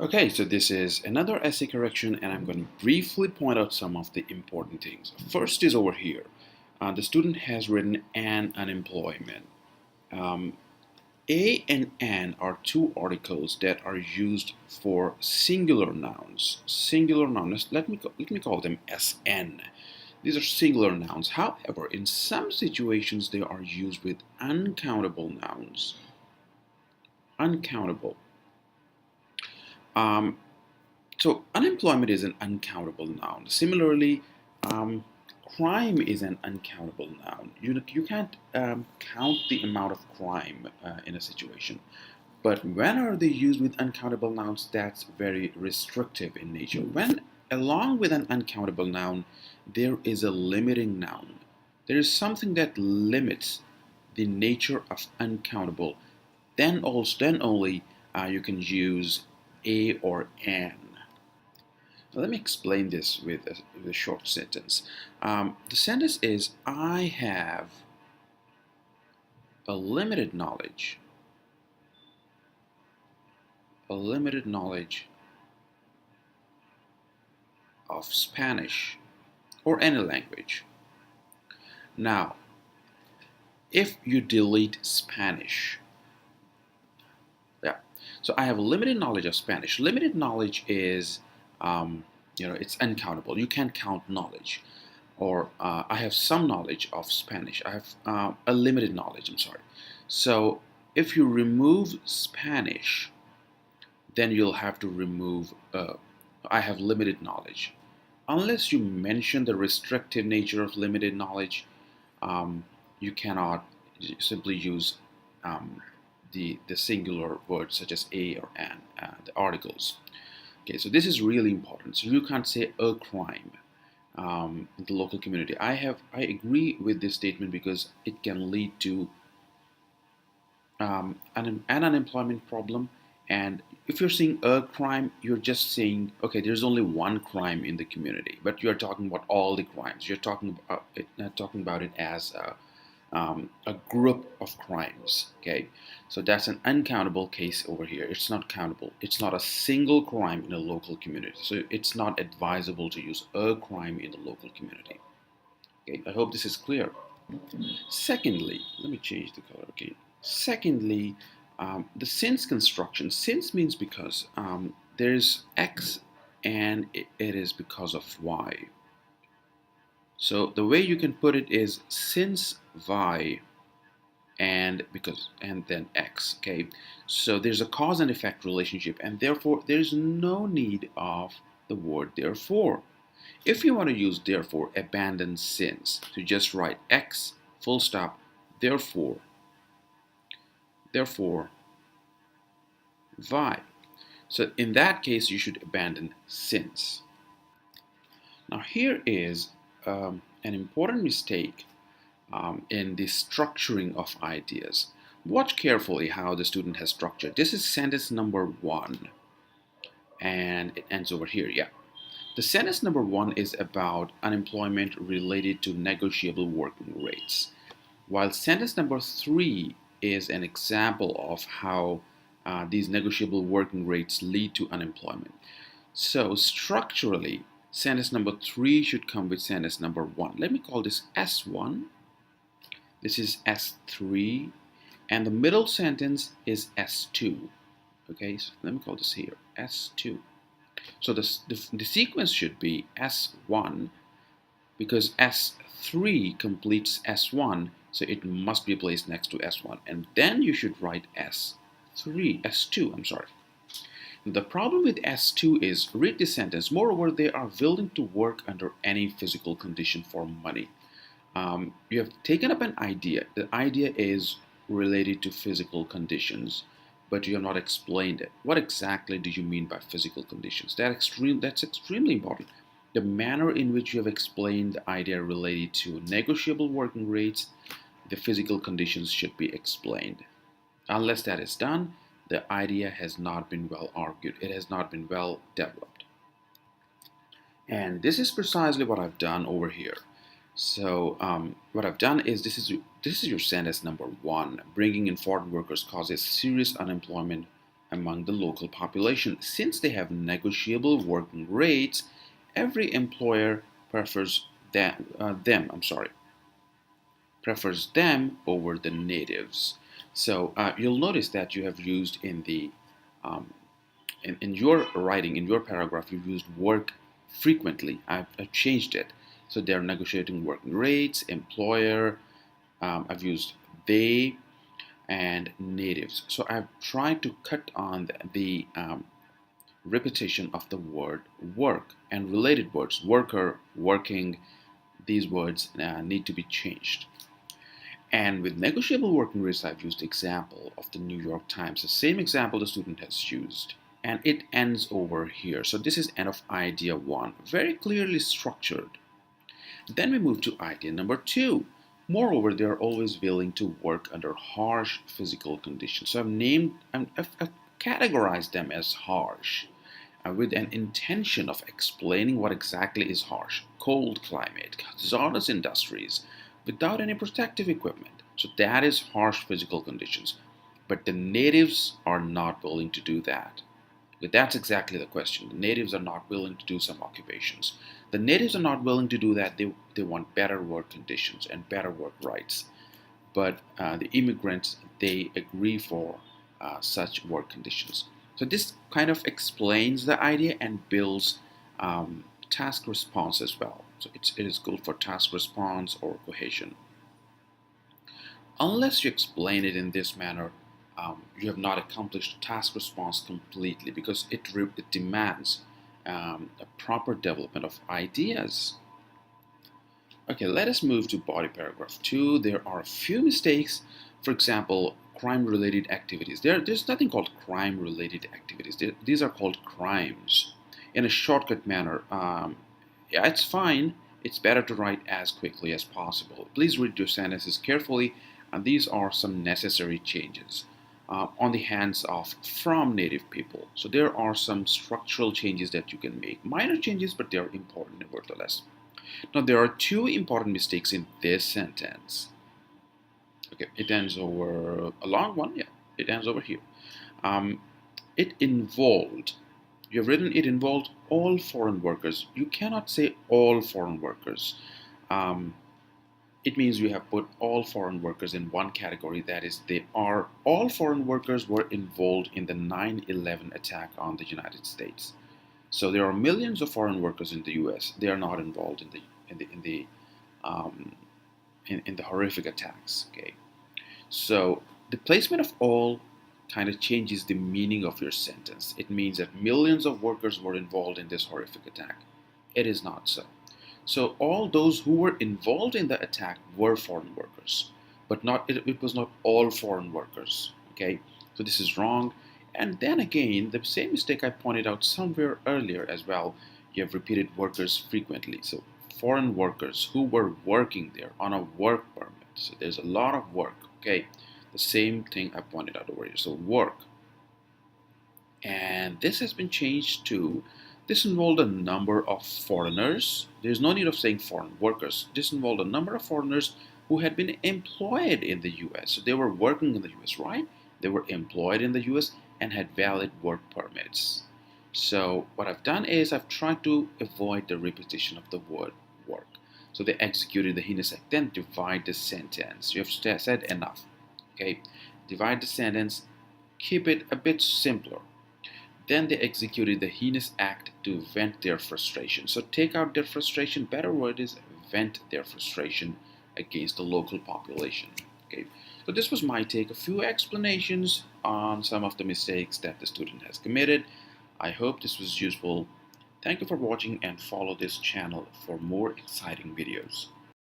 Okay, so this is another essay correction, and I'm going to briefly point out some of the important things. First is over here. The student has written an unemployment. Um, a and an are two articles that are used for singular nouns. Singular nouns. Let me call them SN. These are singular nouns. However, in some situations, they are used with uncountable nouns. Uncountable. Um, So unemployment is an uncountable noun. Similarly, crime is an uncountable noun. You can't count the amount of crime in a situation. But when are they used with uncountable nouns? That's very restrictive in nature. When along with an uncountable noun, there is a limiting noun. There is something that limits the nature of uncountable. Then only you can use a or an. Now, let me explain this with a short sentence. The sentence is, I have a limited knowledge, a limited knowledge of Spanish or any language. Now, if you delete Spanish, yeah, so I have a limited knowledge of Spanish. Limited knowledge is, it's uncountable. You can't count knowledge. Or I have some knowledge of Spanish. I have a limited knowledge, I'm sorry. So if you remove Spanish, then you'll have to remove I have limited knowledge. Unless you mention the restrictive nature of limited knowledge, you cannot simply use the singular words such as a or an, the articles. Okay, so this is really important. So you can't say a crime in the local community. I agree with this statement because it can lead to an unemployment problem. And if you're seeing a crime, you're just saying, okay, there's only one crime in the community, but you're talking about all the crimes. You're talking about it as a group of crimes. Okay, so that's an uncountable case over here. It's not countable. It's not a single crime in a local community. So it's not advisable to use a crime in the local community. Okay, I hope this is clear. Secondly, let me change the color again. Secondly, the since construction. Since means because. There's X and it is because of Y. So the way you can put it is since Y and because and then X. Okay, so there's a cause and effect relationship, and therefore there's no need of the word therefore. If you want to use therefore, abandon since. So just write X full stop therefore Y. So in that case, you should abandon since. Now here is an important mistake in the structuring of ideas. Watch carefully how the student has structured. This is sentence number 1, and it ends over here. Yeah. The sentence number 1 is about unemployment related to negotiable working rates, while sentence number 3 is an example of how these negotiable working rates lead to unemployment. So structurally, sentence number 3 should come with sentence number 1. Let me call this S1. This is S3. And the middle sentence is S2. Okay, so let me call this here S2. So the sequence should be S1 because S3 completes S1, so it must be placed next to S1. And then you should write S2, I'm sorry. The problem with S2 is, read this sentence, moreover, they are willing to work under any physical condition for money. You have taken up an idea. The idea is related to physical conditions, but you have not explained it. What exactly do you mean by physical conditions? That's extremely important. The manner in which you have explained the idea related to negotiable working rates, the physical conditions should be explained. Unless that is done, the idea has not been well argued. It has not been well developed. And this is precisely what I've done over here. So what I've done is this is your sentence number 1. Bringing in foreign workers causes serious unemployment among the local population. Since they have negotiable working rates, every employer prefers prefers them over the natives. So you'll notice that you have used in the um, in your writing, in your paragraph, you used work frequently. I've changed it. So they're negotiating working rates, employer. I've used they and natives. So I've tried to cut on the repetition of the word work and related words, worker, working. These words need to be changed. And with negotiable working rates, I've used the example of the New York Times, the same example the student has used. And it ends over here. So this is end of idea one, very clearly structured. Then we move to idea number two. Moreover, they are always willing to work under harsh physical conditions. So I've categorized them as harsh with an intention of explaining what exactly is harsh. Cold climate, hazardous industries, without any protective equipment. So that is harsh physical conditions. But the natives are not willing to do that. But that's exactly the question. The natives are not willing to do some occupations. The natives are not willing to do that. They want better work conditions and better work rights. But the immigrants, they agree for such work conditions. So this kind of explains the idea and builds task response as well. So it is good for task response or cohesion. Unless you explain it in this manner, you have not accomplished task response completely because it demands a proper development of ideas. Okay, let us move to body paragraph 2. There are a few mistakes. For example, crime-related activities. There's nothing called crime-related activities. These are called crimes. In a shortcut manner, yeah, it's fine. It's better to write as quickly as possible. Please read your sentences carefully, and these are some necessary changes on the hands of from native people. So there are some structural changes that you can make. Minor changes, but they are important nevertheless. Now there are two important mistakes in this sentence. Okay, it ends over a long one. Yeah, it ends over here. Um, it involved. You have written it involved all foreign workers. You cannot say all foreign workers. Um, it means you have put all foreign workers in one category. That is, they are all foreign workers were involved in the 9/11 attack on the United States. So there are millions of foreign workers in the U.S. They are not involved um, in the horrific attacks. Okay, so the placement of all kind of changes the meaning of your sentence. It means that millions of workers were involved in this horrific attack. It is not so. So all those who were involved in the attack were foreign workers, but it was not all foreign workers. Okay, so this is wrong. And then again, the same mistake I pointed out somewhere earlier as well. You have repeated workers frequently. So foreign workers who were working there on a work permit. So there's a lot of work. Okay, the same thing I pointed out over here. So work. And this has been changed to this involved a number of foreigners. There's no need of saying foreign workers. This involved a number of foreigners who had been employed in the US. So they were working in the US, right? They were employed in the US and had valid work permits. So what I've done is I've tried to avoid the repetition of the word work. So they executed the heinous act. Then divide the sentence. You have said enough. Okay, divide the sentence. Keep it a bit simpler. Then they executed the heinous act to vent their frustration. So take out their frustration. Better word is vent their frustration against the local population. Okay. So this was my take. A few explanations on some of the mistakes that the student has committed. I hope this was useful. Thank you for watching and follow this channel for more exciting videos.